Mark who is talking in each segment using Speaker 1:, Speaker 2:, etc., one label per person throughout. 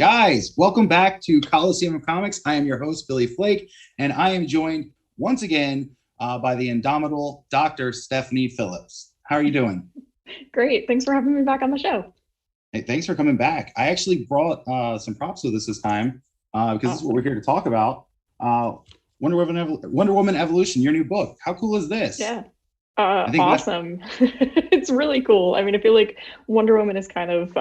Speaker 1: Guys, welcome back to Coliseum Comics. I am your host, Billy Flake, and I am joined once again by the indomitable Dr. Stephanie Phillips. How are you doing?
Speaker 2: Great. Thanks for having me back on the show.
Speaker 1: Hey, thanks for coming back. I actually brought some props with us this time because this is what we're here to talk about. Wonder Woman Evolution, your new book. How cool is this?
Speaker 2: Yeah. Awesome. It's really cool. I mean, I feel like Wonder Woman is kind of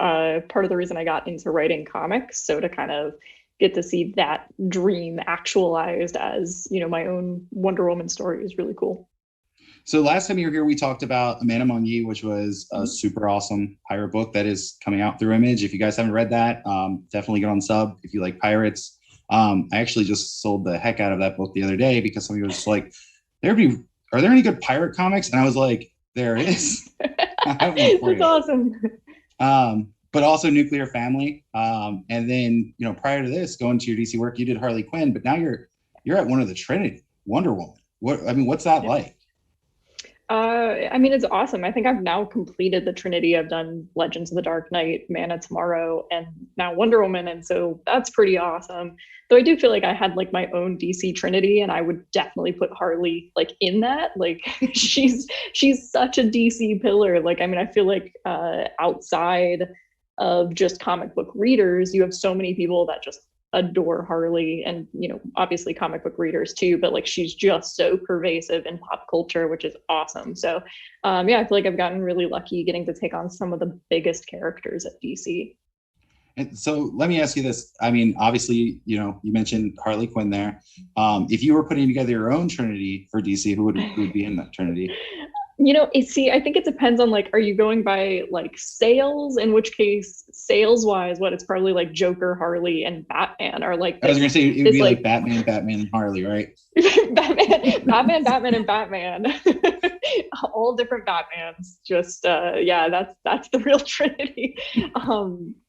Speaker 2: part of the reason I got into writing comics. So to kind of get to see that dream actualized as, my own Wonder Woman story is really cool.
Speaker 1: So last time you were here, we talked about A Man Among You, which was a super awesome pirate book that is coming out through Image. If you guys haven't read that, definitely get on sub if you like pirates. I actually just sold the heck out of that book the other day because somebody was like, are there any good pirate comics? And I was like, there is. I have one for
Speaker 2: That's
Speaker 1: you.
Speaker 2: awesome.
Speaker 1: But also Nuclear Family. And then, prior to this, going to your DC work, you did Harley Quinn, but now you're at one of the Trinity, Wonder Woman. What's that like?
Speaker 2: It's awesome. I think I've now completed the Trinity. I've done Legends of the Dark Knight, Man of Tomorrow, and now Wonder Woman. And so that's pretty awesome. Though I do feel like I had like my own DC Trinity, and I would definitely put Harley like in that. Like she's such a DC pillar. Like, I feel like outside of just comic book readers, you have so many people that just adore Harley, and obviously comic book readers too, but like she's just so pervasive in pop culture, which is awesome. So I feel like I've gotten really lucky getting to take on some of the biggest characters at DC.
Speaker 1: And so let me ask you this. Obviously, you mentioned Harley Quinn there. If you were putting together your own Trinity for DC, who would be in that Trinity?
Speaker 2: I think it depends on like, are you going by like sales? In which case, sales wise, it's probably like Joker, Harley, and Batman are like.
Speaker 1: I was gonna say it would be like Batman, and Harley, right?
Speaker 2: Batman, and Batman. All different Batmans. Just that's the real Trinity.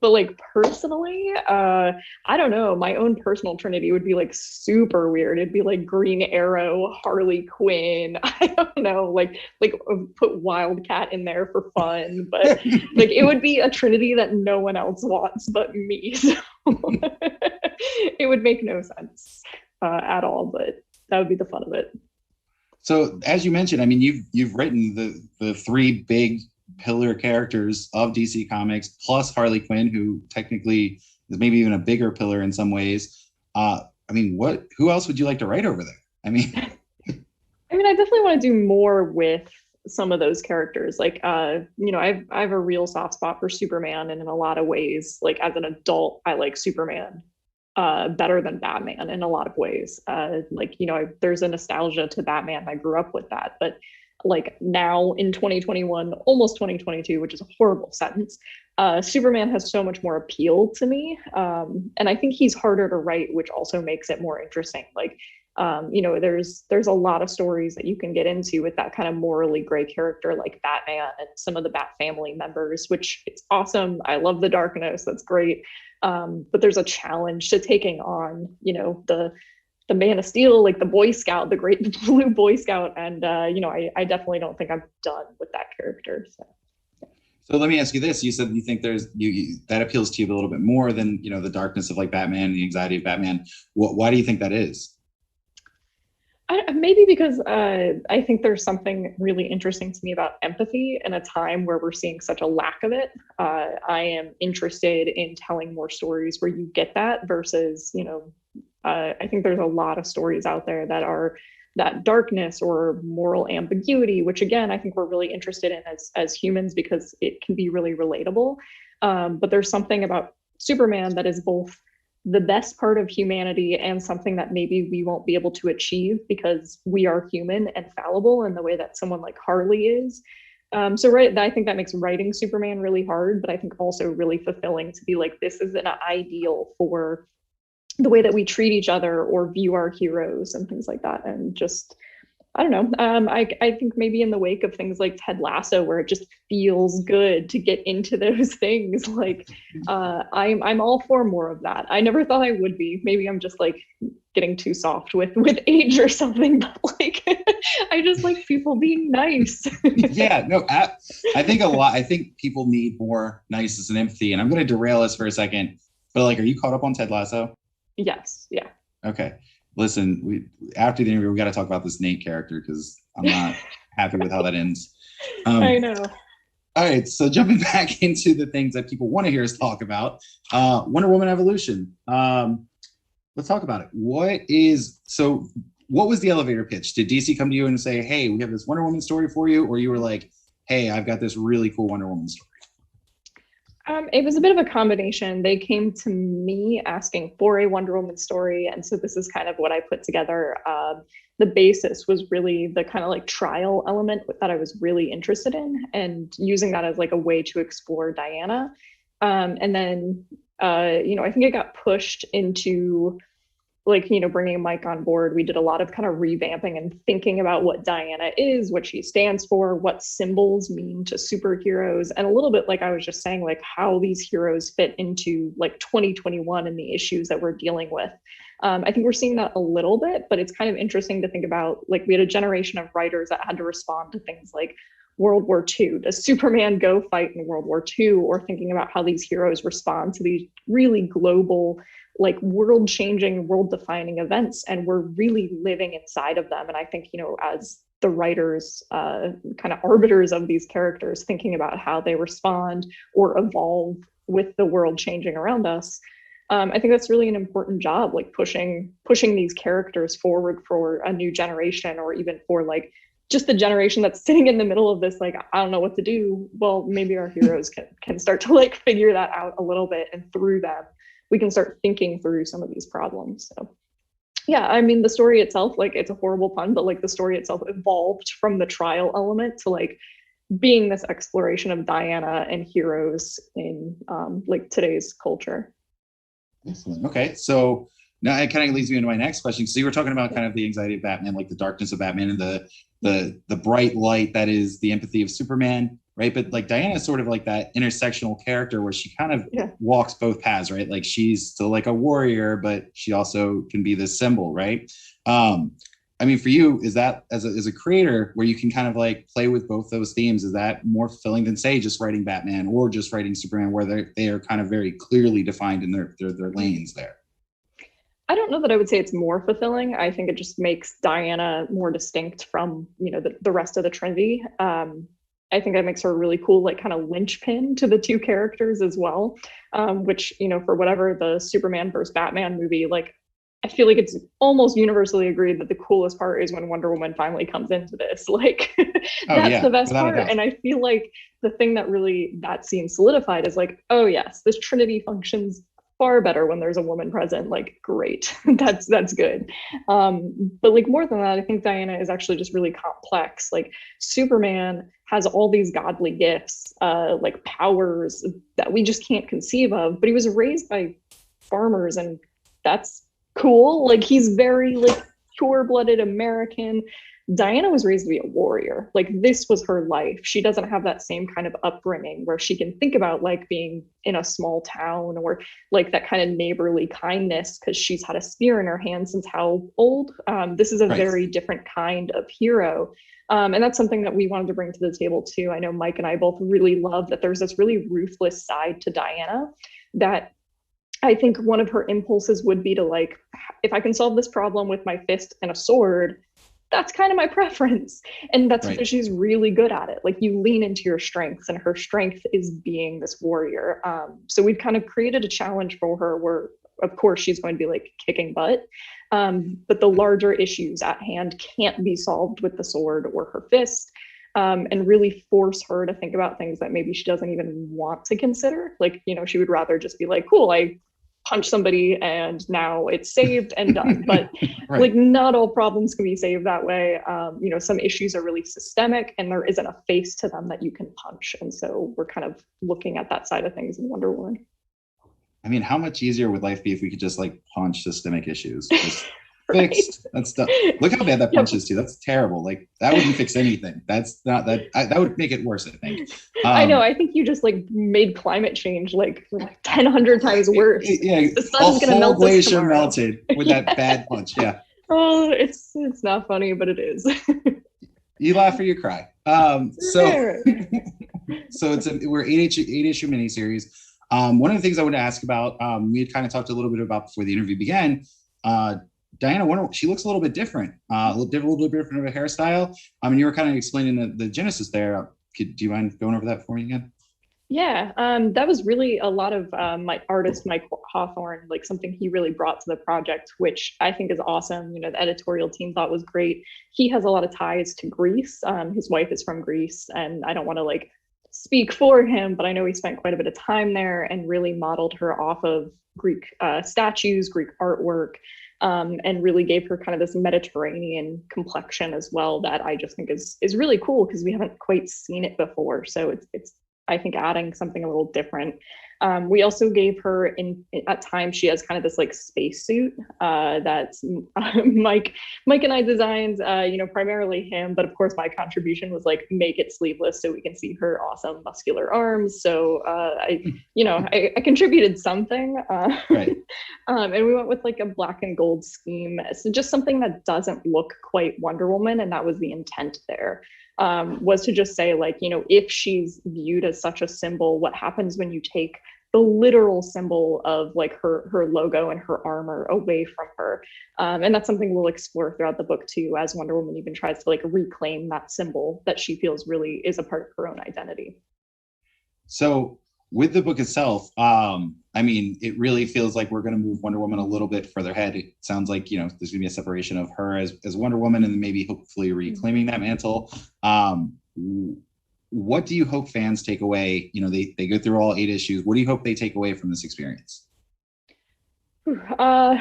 Speaker 2: But like personally, I don't know. My own personal Trinity would be like super weird. It'd be like Green Arrow, Harley Quinn. I don't know, like put Wildcat in there for fun, but like it would be a Trinity that no one else wants but me. So it would make no sense at all, but that would be the fun of it.
Speaker 1: So as you mentioned, you've written the three big pillar characters of DC Comics plus Harley Quinn, who technically is maybe even a bigger pillar in some ways. Who else would you like to write over there?
Speaker 2: I definitely want to do more with some of those characters. Like, I have a real soft spot for Superman, and in a lot of ways, like as an adult, I like Superman better than Batman in a lot of ways. There's a nostalgia to Batman. I grew up with that, but like now in 2021, almost 2022, which is a horrible sentence, Superman has so much more appeal to me. And I think he's harder to write, which also makes it more interesting. Like, there's a lot of stories that you can get into with that kind of morally gray character like Batman and some of the Bat family members, which is awesome. I love the darkness. That's great. But there's a challenge to taking on, the Man of Steel, like the Boy Scout, the great blue Boy Scout. And, I definitely don't think I'm done with that character.
Speaker 1: So let me ask you this. You said you think that appeals to you a little bit more than, the darkness of like Batman, the anxiety of Batman. Why do you think that is?
Speaker 2: Maybe because I think there's something really interesting to me about empathy in a time where we're seeing such a lack of it. I am interested in telling more stories where you get that versus, I think there's a lot of stories out there that are that darkness or moral ambiguity, which again, I think we're really interested in as humans because it can be really relatable. But there's something about Superman that is both the best part of humanity and something that maybe we won't be able to achieve because we are human and fallible in the way that someone like Harley is. I think that makes writing Superman really hard, but I think also really fulfilling to be like, this is an ideal for the way that we treat each other or view our heroes and things like that. And just, I don't know. I think maybe in the wake of things like Ted Lasso, where it just feels good to get into those things, like I'm all for more of that. I never thought I would be. Maybe I'm just like getting too soft with age or something, but like I just like people being nice.
Speaker 1: Yeah, no, I think people need more niceness and empathy. And I'm going to derail us for a second. But like, are you caught up on Ted Lasso?
Speaker 2: Yes. Yeah.
Speaker 1: Okay. Listen, after the interview, we got to talk about this Nate character because I'm not happy with how that ends.
Speaker 2: I know.
Speaker 1: All right, so jumping back into the things that people want to hear us talk about, Wonder Woman Evolution. Let's talk about it. What was the elevator pitch? Did DC come to you and say, hey, we have this Wonder Woman story for you? Or you were like, hey, I've got this really cool Wonder Woman story?
Speaker 2: It was a bit of a combination. They came to me asking for a Wonder Woman story. And so this is kind of what I put together. The basis was really the kind of like trial element that I was really interested in, and using that as like a way to explore Diana. And then, I think it got pushed into like, bringing Mike on board. We did a lot of kind of revamping and thinking about what Diana is, what she stands for, what symbols mean to superheroes, and a little bit like I was just saying, like how these heroes fit into like 2021 and the issues that we're dealing with. I think we're seeing that a little bit, but it's kind of interesting to think about, like we had a generation of writers that had to respond to things like World War II. Does Superman go fight in World War II? Or thinking about how these heroes respond to these really global, like world-changing, world-defining events, and we're really living inside of them. And I think, as the writers, kind of arbiters of these characters, thinking about how they respond or evolve with the world changing around us, I think that's really an important job, like pushing these characters forward for a new generation, or even for like just the generation that's sitting in the middle of this, like, I don't know what to do. Well, maybe our heroes can start to like figure that out a little bit, and through them, we can start thinking through some of these problems. So yeah, I mean, the story itself, like it's a horrible pun, but like the story itself evolved from the trial element to like being this exploration of Diana and heroes in like today's culture.
Speaker 1: Excellent. Okay, so now it kind of leads me into my next question. So you were talking about kind of the anxiety of Batman, like the darkness of Batman, and the bright light that is the empathy of Superman, right? But like Diana is sort of like that intersectional character where she kind of walks both paths, right? Like she's still like a warrior, but she also can be this symbol, right? I mean, for you, is that as a creator where you can kind of like play with both those themes, is that more fulfilling than say just writing Batman or just writing Superman, where they are kind of very clearly defined in their lanes there?
Speaker 2: I don't know that I would say it's more fulfilling. I think it just makes Diana more distinct from, the rest of the Trinity. I think that makes her a really cool, like kind of linchpin to the two characters as well, which, for whatever the Superman versus Batman movie, like, I feel like it's almost universally agreed that the coolest part is when Wonder Woman finally comes into this. Like, that's the best part. And I feel like the thing that really that scene solidified is like, oh yes, this Trinity functions far better when there's a woman present. Like, great, that's good. But like more than that, I think Diana is actually just really complex. Like Superman has all these godly gifts, like powers that we just can't conceive of, but he was raised by farmers, and that's cool. Like he's very like pure-blooded American. Diana was raised to be a warrior. Like this was her life. She doesn't have that same kind of upbringing where she can think about like being in a small town or like that kind of neighborly kindness, because she's had a spear in her hand since how old? This is a very different kind of hero. And that's something that we wanted to bring to the table too. I know Mike and I both really love that there's this really ruthless side to Diana that I think one of her impulses would be to like, if I can solve this problem with my fist and a sword, that's kind of my preference. And that's because she's really good at it. Like you lean into your strengths, and her strength is being this warrior. So we've kind of created a challenge for her where, of course, she's going to be like kicking butt. But the larger issues at hand can't be solved with the sword or her fist. And really force her to think about things that maybe she doesn't even want to consider. Like, she would rather just be like, cool, I punch somebody and now it's saved and done. But like not all problems can be saved that way. Some issues are really systemic and there isn't a face to them that you can punch. And so we're kind of looking at that side of things in Wonder Woman.
Speaker 1: I mean, how much easier would life be if we could just like punch systemic issues? Just fixed. That's stuff. Look how bad that punch is too. That's terrible. Like that wouldn't fix anything. That's not that. That would make it worse, I think.
Speaker 2: I know. I think you just like made climate change like 100 times worse.
Speaker 1: The sun's gonna melt. Glacier melted with that bad punch. Yeah.
Speaker 2: Oh, it's not funny, but it is.
Speaker 1: You laugh or you cry. So it's we're 8-issue miniseries. One of the things I want to ask about, we had kind of talked a little bit about before the interview began. Diana, she looks a little bit different, a little bit different of a hairstyle. You were kind of explaining the genesis there. Do you mind going over that for me again?
Speaker 2: Yeah, that was really a lot of my artist, Mike Hawthorne, like something he really brought to the project, which I think is awesome. You know, the editorial team thought was great. He has a lot of ties to Greece. His wife is from Greece, and I don't want to like speak for him, but I know he spent quite a bit of time there and really modeled her off of Greek statues, Greek artwork, and really gave her kind of this Mediterranean complexion as well that I just think is really cool because we haven't quite seen it before. So it's I think adding something a little different. We also gave her at times she has kind of this like spacesuit that's Mike and I designed, primarily him, but of course my contribution was like make it sleeveless so we can see her awesome muscular arms. So I contributed something, right. And we went with like a black and gold scheme, so just something that doesn't look quite Wonder Woman, and that was the intent there. Was to just say like, if she's viewed as such a symbol, what happens when you take the literal symbol of like her logo and her armor away from her? And that's something we'll explore throughout the book too, as Wonder Woman even tries to like reclaim that symbol that she feels really is a part of her own identity.
Speaker 1: So with the book itself, it really feels like we're going to move Wonder Woman a little bit further ahead. It sounds like, there's going to be a separation of her as Wonder Woman and then maybe hopefully reclaiming that mantle. What do you hope fans take away? They go through all 8 issues. What do you hope they take away from this experience?
Speaker 2: I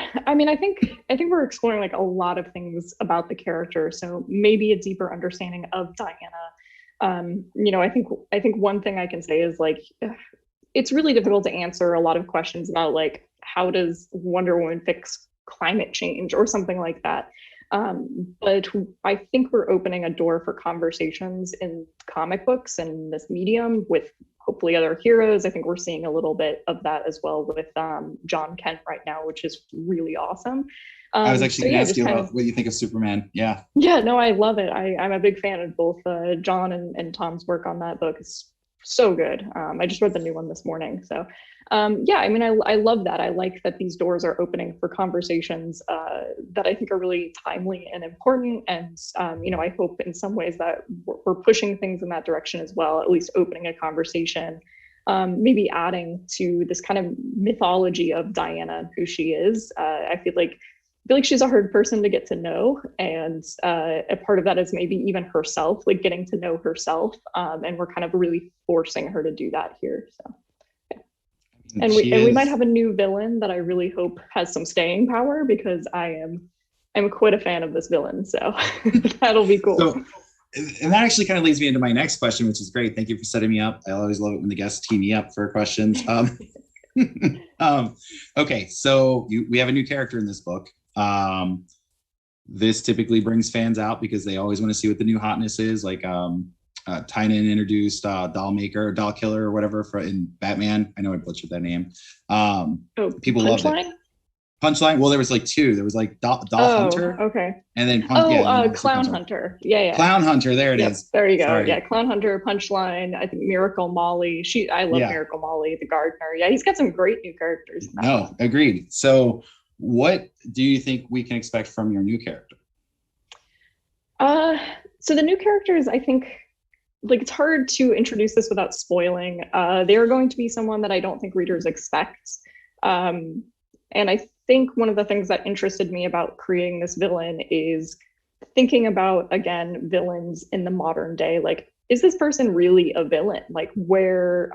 Speaker 2: think we're exploring like a lot of things about the character. So maybe a deeper understanding of Diana. I think one thing I can say is like, it's really difficult to answer a lot of questions about like, how does Wonder Woman fix climate change or something like that. But I think we're opening a door for conversations in comic books and this medium with hopefully other heroes. I think we're seeing a little bit of that as well with John Kent right now, which is really awesome.
Speaker 1: I was actually going to ask you about what you think of Superman. Yeah.
Speaker 2: Yeah, no, I love it. I'm a big fan of both John and Tom's work on that book. It's so good. I just read the new one this morning. So I love that. I like that these doors are opening for conversations that I think are really timely and important. And, I hope in some ways that we're pushing things in that direction as well, at least opening a conversation, maybe adding to this kind of mythology of Diana and who she is. I feel like she's a hard person to get to know. And a part of that is maybe even herself, like getting to know herself. And we're kind of really forcing her to do that here. So, yeah. And we might have a new villain that I really hope has some staying power because I'm quite a fan of this villain. So that'll be cool.
Speaker 1: So, and that actually kind of leads me into my next question, which is great. Thank you for setting me up. I always love it when the guests tee me up for questions. Okay, so we have a new character in this book. This typically brings fans out because they always want to see what the new hotness is. Like Tynan introduced doll killer or whatever in Batman. I know I butchered that name. People loved it. Punchline. Well, there was like 2. There was like doll hunter.
Speaker 2: Okay.
Speaker 1: And then
Speaker 2: clown hunter. Yeah.
Speaker 1: Clown hunter. There it is.
Speaker 2: There you go. Sorry. Yeah, clown hunter. Punchline. I think Miracle Molly. I love Miracle Molly, the gardener. Yeah, he's got some great new characters.
Speaker 1: Agreed. So what do you think we can expect from your new character?
Speaker 2: So the new characters, I think, like it's hard to introduce this without spoiling. They are going to be someone that I don't think readers expect. And I think one of the things that interested me about creating this villain is thinking about, again, villains in the modern day. Like, is this person really a villain? Like, where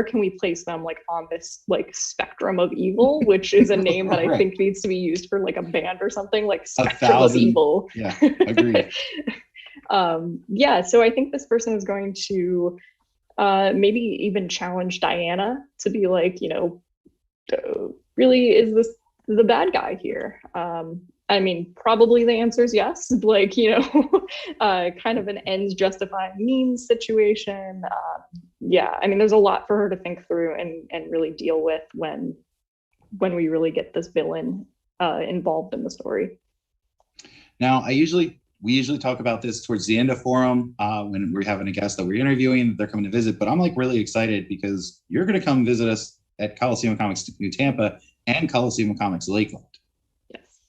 Speaker 2: can we place them, like, on this like spectrum of evil, which is a name that I think needs to be used for like a band or something, like Spectrum of Evil.
Speaker 1: Yeah, agreed.
Speaker 2: So I think this person is going to maybe even challenge Diana to be like, really, is this the bad guy here? Probably the answer is yes, like, kind of an ends justifying means situation. There's a lot for her to think through and really deal with when we really get this villain involved in the story.
Speaker 1: Now, we usually talk about this towards the end of Forum when we're having a guest that we're interviewing, they're coming to visit, but I'm like really excited because you're going to come visit us at Coliseum Comics New Tampa and Coliseum Comics Lakeland.
Speaker 2: Yes.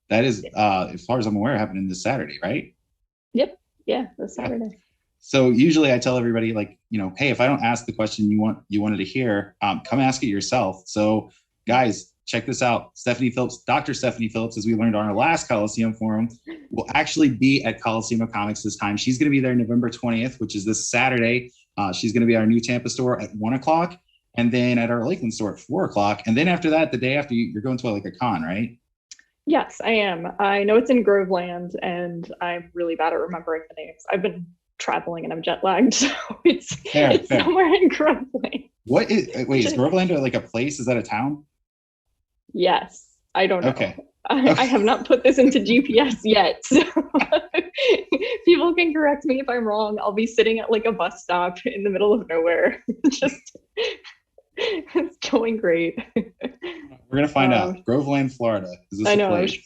Speaker 1: That is, as far as I'm aware, happening this Saturday, right?
Speaker 2: Yep. Yeah, this Saturday.
Speaker 1: Yeah. So usually I tell everybody, like, you know, hey, if I don't ask the question you wanted to hear, come ask it yourself. So guys, check this out. Stephanie Phillips, Dr. Stephanie Phillips, as we learned on our last Coliseum Forum, will actually be at Coliseum of Comics this time. She's going to be there November 20th, which is this Saturday. She's going to be at our new Tampa store at 1 o'clock, and then at our Lakeland store at 4 o'clock. And then after that, the day after, you're going to like a con, right?
Speaker 2: Yes, I am. I know it's in Groveland, and I'm really bad at remembering the names. I've been traveling and I'm jet lagged, so it's fair. Somewhere in Groveland.
Speaker 1: What is, wait, is Groveland like a place? Is that a town?
Speaker 2: Yes, I don't know.
Speaker 1: Okay.
Speaker 2: I have not put this into GPS yet, so people can correct me if I'm wrong. I'll be sitting at like a bus stop in the middle of nowhere. Just it's going great.
Speaker 1: We're gonna find out. Groveland, Florida. Is this
Speaker 2: I know.
Speaker 1: a place?
Speaker 2: I was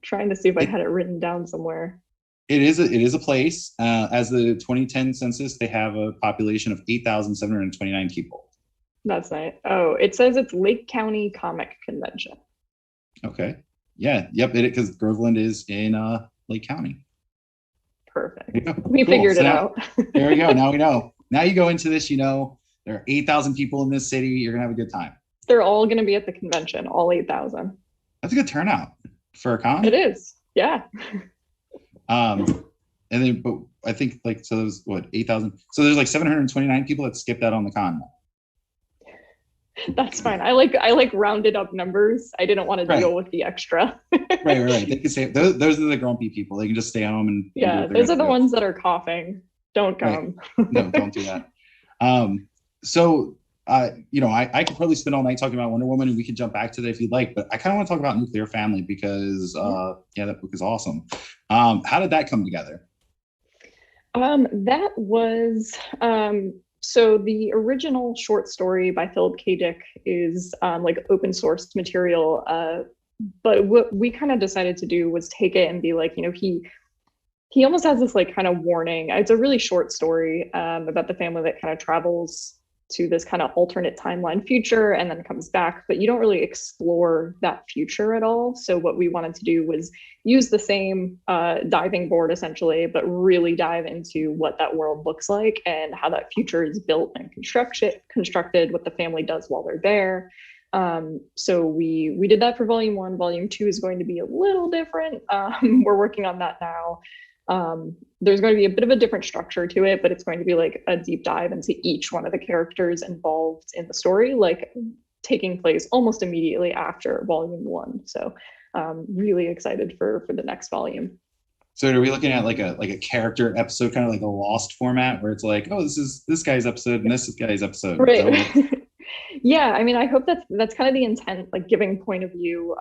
Speaker 2: trying to see if I had it written down somewhere.
Speaker 1: It is a place. As the 2010 census, they have a population of 8,729 people.
Speaker 2: That's nice. Oh, it says it's Lake County Comic Convention.
Speaker 1: Okay. Yeah. Yep. Because Groveland is in Lake County.
Speaker 2: Perfect. We figured it out.
Speaker 1: There we go. Now we know. Now you go into this, you know, there are 8,000 people in this city. You're going to have a good time.
Speaker 2: They're all going to be at the convention, all 8,000.
Speaker 1: That's a good turnout for a con.
Speaker 2: It is. Yeah.
Speaker 1: And then, but I think like, so there's what, 8,000. So there's like 729 people that skipped out on the con.
Speaker 2: That's fine. I like rounded up numbers. I didn't want to deal with the extra.
Speaker 1: right. They can say those are the grumpy people. They can just stay home and
Speaker 2: those are the ones that are coughing. Don't come.
Speaker 1: Right. No, don't do that. You know, I could probably spend all night talking about Wonder Woman, and we could jump back to that if you'd like, but I kind of want to talk about Nuclear Family because that book is awesome. How did that come together?
Speaker 2: That was so the original short story by Philip K. Dick is like open source material, but what we kind of decided to do was take it and be like, you know, he almost has this like kind of warning. It's a really short story about the family that kind of travels to this kind of alternate timeline future and then comes back, but you don't really explore that future at all. So what we wanted to do was use the same diving board essentially, but really dive into what that world looks like and how that future is built and constructed, what the family does while they're there. So we did that for volume 1. Volume 2 is going to be a little different. We're working on that now. There's going to be a bit of a different structure to it, but it's going to be like a deep dive into each one of the characters involved in the story, like taking place almost immediately after volume 1. So really excited for the next volume.
Speaker 1: So are we looking at like a character episode, kind of like a Lost format where it's like, oh, this is this guy's episode and this is guy's episode.
Speaker 2: Right. So, yeah, I mean, I hope that's kind of the intent, like giving point of view,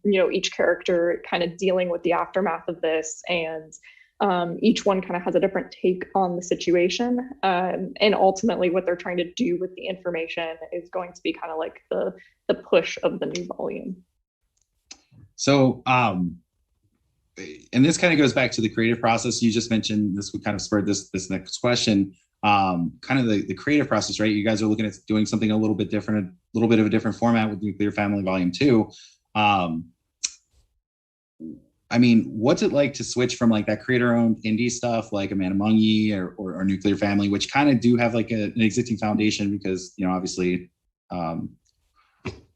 Speaker 2: you know, each character kind of dealing with the aftermath of this, and each one kind of has a different take on the situation. And ultimately what they're trying to do with the information is going to be kind of like the push of the new volume.
Speaker 1: So, and this kind of goes back to the creative process. You just mentioned this would kind of spur this next question. Kind of the creative process, right? You guys are looking at doing something a little bit different, a little bit of a different format with Nuclear Family Volume 2. I mean, what's it like to switch from like that creator-owned indie stuff like A Man Among Ye or Nuclear Family, which kind of do have like an existing foundation because, you know, obviously, wow,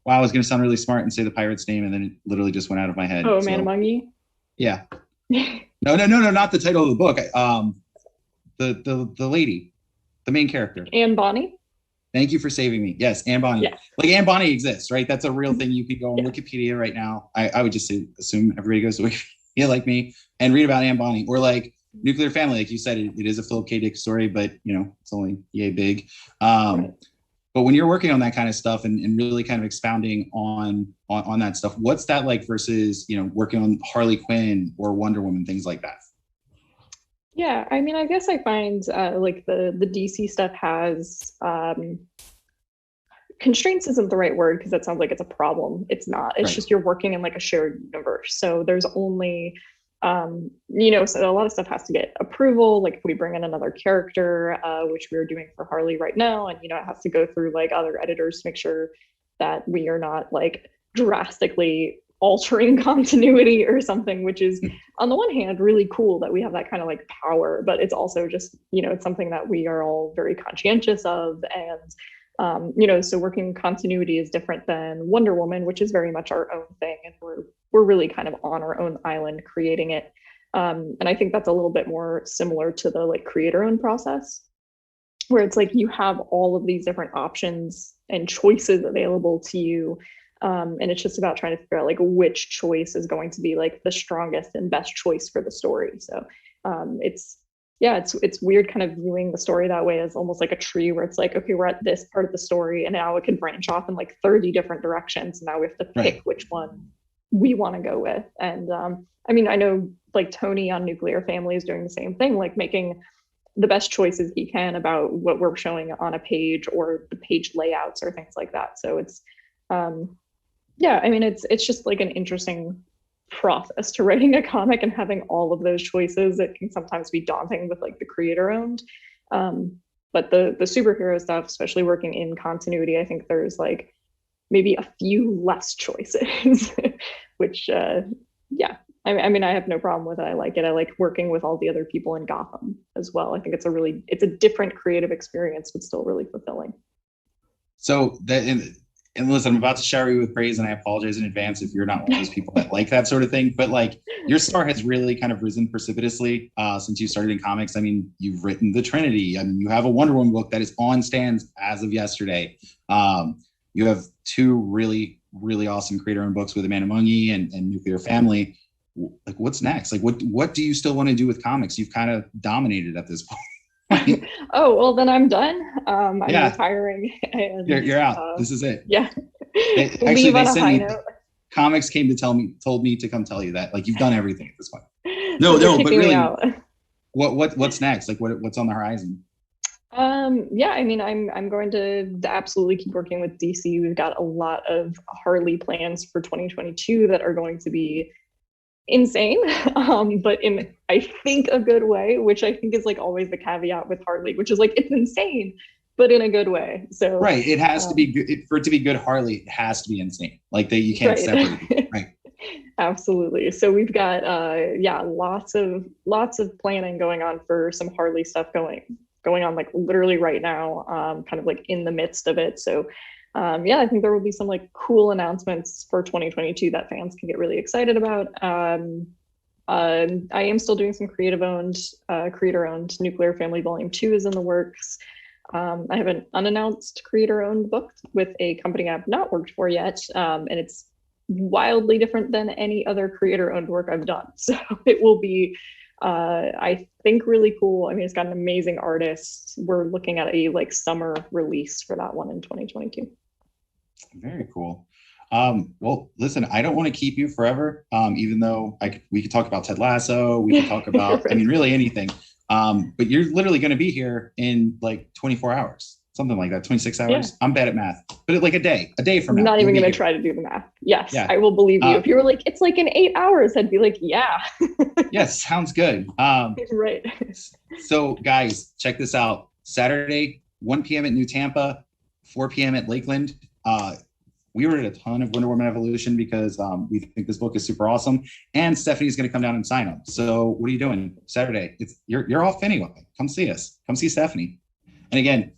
Speaker 1: I was going to sound really smart and say the pirate's name, and then it literally just went out of my head.
Speaker 2: Oh, Man Among Ye?
Speaker 1: Yeah. No, not the title of the book. The lady, the main character.
Speaker 2: Anne Bonny?
Speaker 1: Thank you for saving me. Yes, Anne Bonny. Yeah. Like Anne Bonny exists, right? That's a real thing. You could go on Wikipedia right now. I would just assume everybody goes to Wikipedia like me and read about Anne Bonny. Or like Nuclear Family, like you said, it is a Philip K. Dick story, but you know, it's only yay big. Right. But when you're working on that kind of stuff and really kind of expounding on that stuff, what's that like versus, you know, working on Harley Quinn or Wonder Woman, things like that?
Speaker 2: Yeah, I mean, I guess I find like the DC stuff has constraints isn't the right word because that sounds like it's a problem. It's not. It's just you're working in like a shared universe. So there's only So a lot of stuff has to get approval. Like if we bring in another character, which we're doing for Harley right now, and, it has to go through like other editors to make sure that we are not like drastically altering continuity or something, which is on the one hand really cool that we have that kind of like power, but it's also just, it's something that we are all very conscientious of. And so working continuity is different than Wonder Woman, which is very much our own thing, and we're really kind of on our own island creating it. And I think that's a little bit more similar to the like creator-owned process, where it's like you have all of these different options and choices available to you. And it's just about trying to figure out like which choice is going to be like the strongest and best choice for the story. So it's weird kind of viewing the story that way as almost like a tree, where it's like, okay, we're at this part of the story and now it could branch off in like 30 different directions. And now we have to pick which one we want to go with. And I know like Tony on Nuclear Family is doing the same thing, like making the best choices he can about what we're showing on a page or the page layouts or things like that. So it's it's just like an interesting process to writing a comic and having all of those choices. It can sometimes be daunting with like the creator owned, but the superhero stuff, especially working in continuity, I think there's like maybe a few less choices, which I have no problem with it. I like it. I like working with all the other people in Gotham as well. I think it's a different creative experience, but still really fulfilling.
Speaker 1: So and listen, I'm about to shower you with praise, and I apologize in advance if you're not one of those people that like that sort of thing. But like, your star has really kind of risen precipitously since you started in comics. I mean, you've written the Trinity. I mean, you have a Wonder Woman book that is on stands as of yesterday. You have two really, really awesome creator-owned books with A Man Among Ye and Nuclear Family. Like, what's next? Like, what do you still want to do with comics? You've kind of dominated at this point.
Speaker 2: Oh, well, then I'm done. I'm retiring. And,
Speaker 1: you're out. This is it.
Speaker 2: Yeah.
Speaker 1: They sent me, comics came to told me to come tell you that. Like, you've done everything at this point. No, but really, what's next? Like, what's on the horizon?
Speaker 2: I'm going to absolutely keep working with DC. We've got a lot of Harley plans for 2022 that are going to be insane, but in, I think, a good way, which I think is like always the caveat with Harley, which is like, it's insane, but in a good way. So right,
Speaker 1: it has to be good for it to be good. Harley, it has to be insane. Like you can't separate it. Right.
Speaker 2: Absolutely. So we've got lots of planning going on for some Harley stuff going on like literally right now, kind of like in the midst of it. So I think there will be some like cool announcements for 2022 that fans can get really excited about. I am still doing some creator-owned Nuclear Family Volume 2 is in the works. I have an unannounced creator-owned book with a company I've not worked for yet, and it's wildly different than any other creator-owned work I've done. So it will be, I think, really cool. I mean, it's got an amazing artist. We're looking at a like summer release for that one in 2022.
Speaker 1: Very cool. Well, listen, I don't want to keep you forever, even though we could talk about Ted Lasso, we could talk about, right. I mean, really anything. But you're literally going to be here in like 24 hours, something like that, 26 hours. Yeah. I'm bad at math, but like a day from now.
Speaker 2: I'm not even going to try to do the math. Yes, yeah. I will believe you. If you were like, it's like in 8 hours, I'd be like, yeah.
Speaker 1: Yes, sounds good.
Speaker 2: Right.
Speaker 1: So guys, check this out. Saturday, 1 p.m. at New Tampa, 4 p.m. at Lakeland. We ordered a ton of Wonder Woman Evolution because we think this book is super awesome, and Stephanie's going to come down and sign them. So what are you doing Saturday? You're off anyway. Come see us. Come see Stephanie. And again,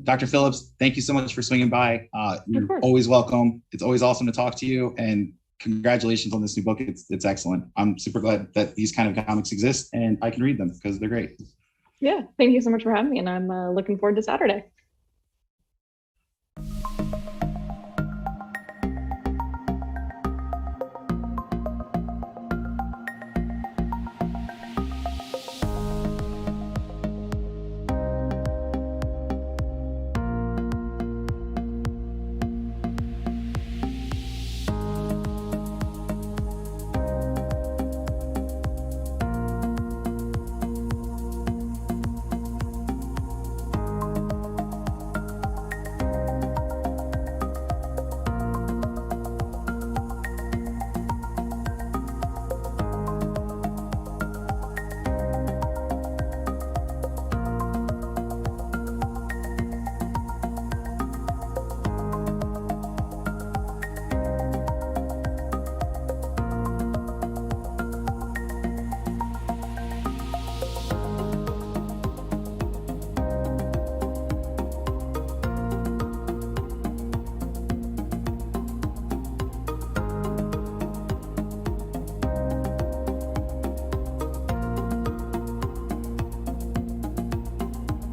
Speaker 1: Dr. Phillips, thank you so much for swinging by. You're always welcome. It's always awesome to talk to you, and congratulations on this new book. It's excellent. I'm super glad that these kind of comics exist and I can read them because they're great.
Speaker 2: Yeah, thank you so much for having me, and I'm looking forward to Saturday.